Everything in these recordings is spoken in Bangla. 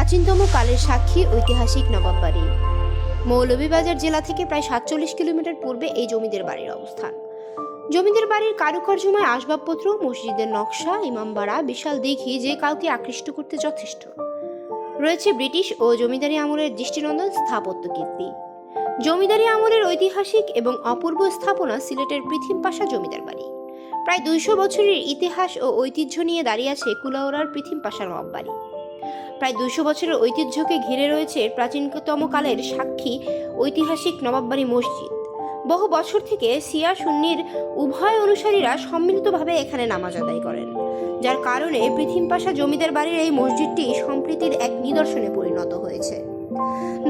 প্রাচীনতম কালের সাক্ষী ঐতিহাসিক নবাব বাড়ি। মৌলভীবাজার জেলা থেকে প্রায় ৪৭ কিলোমিটার পূর্বে এই জমিদার বাড়ির অবস্থান। জমিদার বাড়ির কারুকার্যময় আসবাবপত্র, মসজিদের নকশা, ইমামবাড়া, বিশাল দিঘি যে কাউকে আকৃষ্ট করতে যথেষ্ট। রয়েছে ব্রিটিশ ও জমিদারি আমলের দৃষ্টিনন্দন স্থাপত্য কীর্তি। জমিদারি আমলের ঐতিহাসিক এবং অপূর্ব স্থাপনা সিলেটের পৃথিম পাশা জমিদার বাড়ি। প্রায় ২০০ বছরের ইতিহাস ও ঐতিহ্য নিয়ে দাঁড়িয়ে আছে কুলাউড়ার পৃথিম পাশা নবাব বাড়ি। প্রায় ২০০ বছরের ঐতিহ্যকে ঘিরে রয়েছে প্রাচীনতম কালের সাক্ষী ঐতিহাসিক নবাববাড়ি মসজিদ। বহু বছর থেকে শিয়া সুন্নির উভয় অনুসারীরা সম্মিলিতভাবে এখানে নামাজ আদায় করেন, যার কারণে পৃথিম পাশা জমিদার বাড়ির এই মসজিদটি সম্প্রীতির এক নিদর্শনে পরিণত হয়েছে।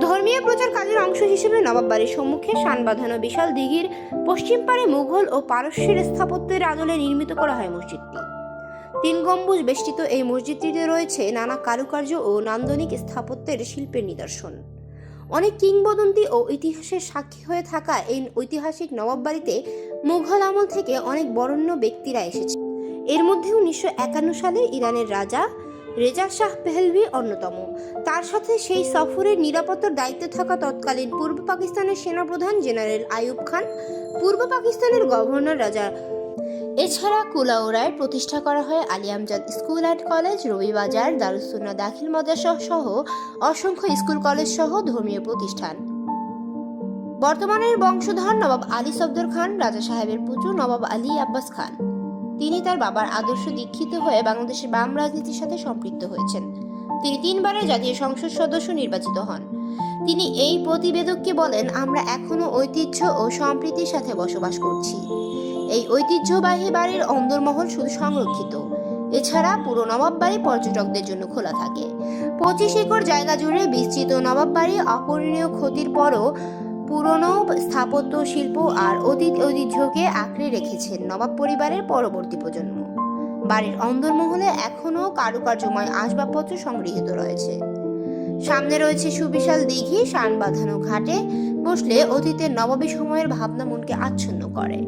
ধর্মীয় প্রচার কাজের অংশ হিসেবে নবাব বাড়ির সম্মুখে শান বাঁধানো বিশাল দিঘির পশ্চিম পারে মুঘল ও পারস্যের স্থাপত্যের আদলে নির্মিত করা হয় মসজিদটি। ৩ গম্বুজ বেষ্টিত এই মসজিদটিতে রয়েছে নানা কারুকার্য ও নান্দনিক স্থাপত্যের শিল্পের নিদর্শন। অনেক কিংবদন্তি ও ইতিহাসের সাক্ষী হয়ে থাকা এই ঐতিহাসিক নবাব বাড়িতে মুঘল আমল থেকে অনেক বরেণ্য ব্যক্তিরা এসেছে। এর মধ্যে ১৯৫১ সালে ইরানের রাজা রেজা শাহ পেহলভি অন্যতম। তার সাথে সেই সফরের নিরাপত্তার দায়িত্বে থাকা তৎকালীন পূর্ব পাকিস্তানের সেনাপ্রধান জেনারেল আইয়ুব খান, পূর্ব পাকিস্তানের গভর্নর রাজা। এছাড়া কুলাউড়ায় প্রতিষ্ঠা করা হয় Ali Amjad school and college, Rabibazar Darus Sunnah দাখিল মাদ্রাসা সহ অসংখ্য স্কুল কলেজ সহ ধর্মীয় প্রতিষ্ঠান। বর্তমানের বংশধর নবাব আলী সফদর খান, রাজা সাহেবের পুত্র নবাব আলী আব্বাস খান। তিনি তার বাবার আদর্শ দীক্ষিত হয়ে বাংলাদেশের বাম রাজনীতির সাথে সম্পৃক্ত হয়েছেন। তিনি ৩ বারের জাতীয় সংসদ সদস্য নির্বাচিত হন। তিনি এই প্রতিবেদককে বলেন, আমরা এখনো ঐতিহ্য ও সম্প্রীতির সাথে বসবাস করছি। এই ঐতিহ্যবাহী বাড়ির অন্দরমহল শুধু সংরক্ষিত, এছাড়া পুরো নবাব বাড়ি পর্যটকদের জন্য খোলা থাকে। ২৫ একর জায়গা জুড়ে বিস্তৃত নবাব বাড়ি অপূরণীয় ক্ষতির পরও পুরনো স্থাপত্য শিল্প আর অতীত ঐতিহ্যকে আঁকড়ে রেখেছেন নবাব পরিবারের পরবর্তী প্রজন্ম। বাড়ির অন্দরমহলে এখনও কারুকার্যময় আসবাবপত্র সংগৃহীত রয়েছে। সামনে রয়েছে সুবিশাল দিঘি, শান বাঁধানো ঘাটে বসলে অতীতের নবাবী সময়ের ভাবনা মনকে আচ্ছন্ন করে।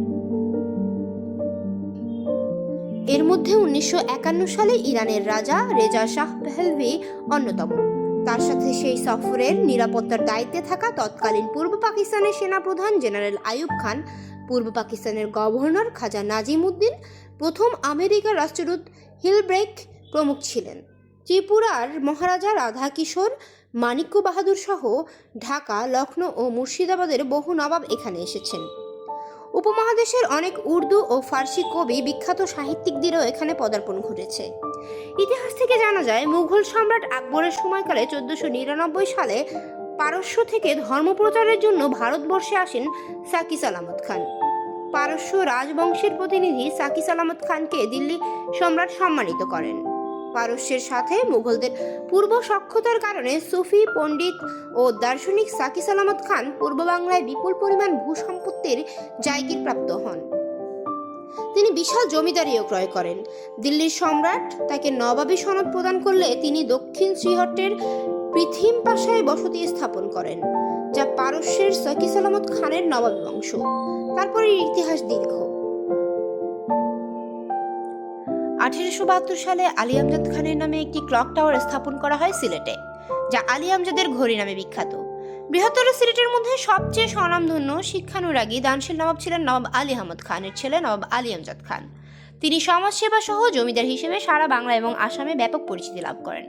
এর মধ্যে ১৯৫১ সালে ইরানের রাজা রেজা শাহ পেহলভি অন্যতম। তার সাথে সেই সফরের নিরাপত্তার দায়িত্বে থাকা তৎকালীন পূর্ব পাকিস্তানের সেনাপ্রধান জেনারেল আইয়ুব খান, পূর্ব পাকিস্তানের গভর্নর খাজা নাজিম উদ্দিন, প্রথম আমেরিকার রাষ্ট্রদূত হিলব্রেক প্রমুখ ছিলেন। ত্রিপুরার মহারাজা রাধা কিশোর, মানিক্য বাহাদুর সহ ঢাকা, লখনৌ ও মুর্শিদাবাদের বহু নবাব এখানে এসেছেন। উপমহাদেশের অনেক উর্দু ও ফার্সি কবি, বিখ্যাত সাহিত্যিকদেরও এখানে পদার্পণ ঘটেছে। ইতিহাস থেকে জানা যায়, মুঘল সম্রাট আকবরের সময়কালে ১৪৯৯ সালে পারস্য থেকে ধর্মপ্রচারের জন্য ভারতবর্ষে আসেন সাকি সালামত খান। পারস্য রাজবংশের প্রতিনিধি সাকি সালামত খানকে দিল্লি সম্রাট সম্মানিত করেন। পারস্যের সাথে মুঘলদের পূর্ব সখ্যতার কারণে সুফি পণ্ডিত ও দার্শনিক সাকি সালামত খান পূর্ব বাংলায় বিপুল পরিমাণ ভূসম্পত্তির জায়গির প্রাপ্ত হন। তিনি বিশাল জমিদারিও ক্রয় করেন। দিল্লির সম্রাট তাকে নবাবী সনদ প্রদান করলে তিনি দক্ষিণ শ্রীহট্টের পৃথিম পাশায় বসতি স্থাপন করেন, যা পারস্যের সাকি সালামত খানের নবাবী বংশ। তারপরে ইতিহাস দীর্ঘ। ১৮৭২ সালে আলী আমজাদ খানের নামে একটি ক্লক টাওয়ার স্থাপন করা হয় সিলেটে, যা আলী আমজাদের ঘড়ি নামে বিখ্যাত। বৃহত্তর সিলেটের মধ্যে সবচেয়ে স্বনামধন্য শিক্ষানুরাগী দানশীল নবাব ছিলেন নবাব আলী আহমদ খানের ছেলে নবাব আলী আমজাদ খান। তিনি সমাজসেবা সহ জমিদার হিসেবে সারা বাংলা এবং আসামে ব্যাপক পরিচিতি লাভ করেন।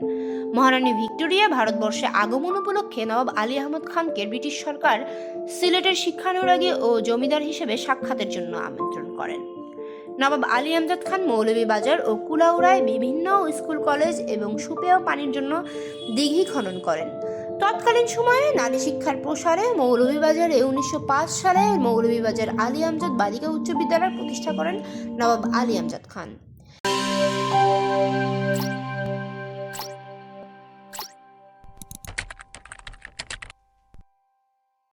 মহারানী ভিক্টোরিয়া ভারতবর্ষে আগমন উপলক্ষে নবাব আলী আহমদ খানকে ব্রিটিশ সরকার সিলেটের শিক্ষানুরাগী ও জমিদার হিসেবে সাক্ষাতের জন্য আমন্ত্রণ করেন। নবাব আলী আমজাদ খান মৌলভীবাজার ও কুলাউড়ায় বিভিন্ন স্কুল কলেজ এবং সুপেয় পানির জন্য দিঘি খনন করেন। তৎকালীন সময়ে নারী শিক্ষার প্রসারে মৌলভীবাজারে ১৯০৫ সালে মৌলভীবাজার আলী আমজাদ বালিকা উচ্চ বিদ্যালয় প্রতিষ্ঠা করেন নবাব আলী আমজাদ খান।